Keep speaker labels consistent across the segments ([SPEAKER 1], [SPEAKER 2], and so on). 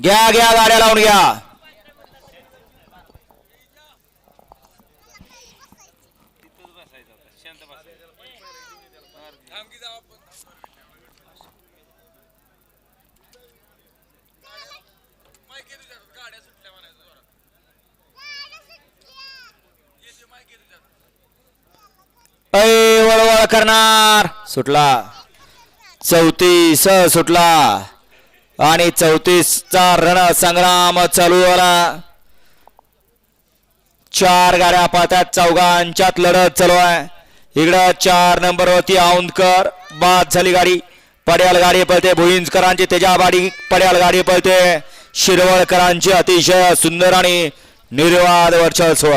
[SPEAKER 1] घ्या घ्या गाड्या लावून घ्या. वळवळ करणार सुटला. 34 सुटला आणि 34चा रणसंग्राम चालू झाला. 4 गाड्या पाहतात. चौघांच्यात लढत चालू आहे. इकडं 4 नंबरवरती औंधकर बाद झाली गाडी. पड्याल गाडी पळते भुईंजकरांची. तेजाबाडी पड्याल गाडी पळते शिरवळकरांची. अतिशय सुंदर आणि निर्वाद वर्चस्व.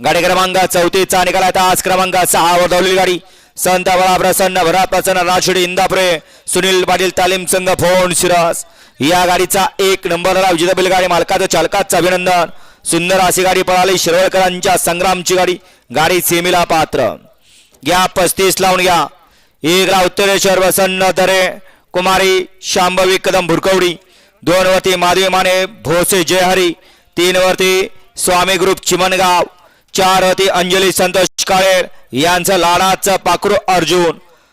[SPEAKER 1] गाडी क्रमांक 34चा निकाला. तास क्रमांक 6 वर धावलेली गाडी संत बळा प्रसन्न भरा प्रसन्न राजशिडी इंदापुरे सुनील पाटील तालीम संघ फोन शिरस या गाडीचा 1 नंबरला विजेता बैलगाडी मालकाचं चालकाचं अभिनंदन. सुंदर अशी गाडी पळाली शिरवळकरांच्या संग्रामची गाडी. गाडी सेमीला पात्र. घ्या 35 लावून घ्या. 1 ला उत्तरेश्वर वसन्न दरे कुमारी शांभवी कदम भुरकवडी. 2 वरती माधवी माने भोसे जयहरी. 3 वरती स्वामी ग्रुप चिमणगाव. 4 वरती अंजली संतोष काळे यांचं लाडाचं पाखरू अर्जुन.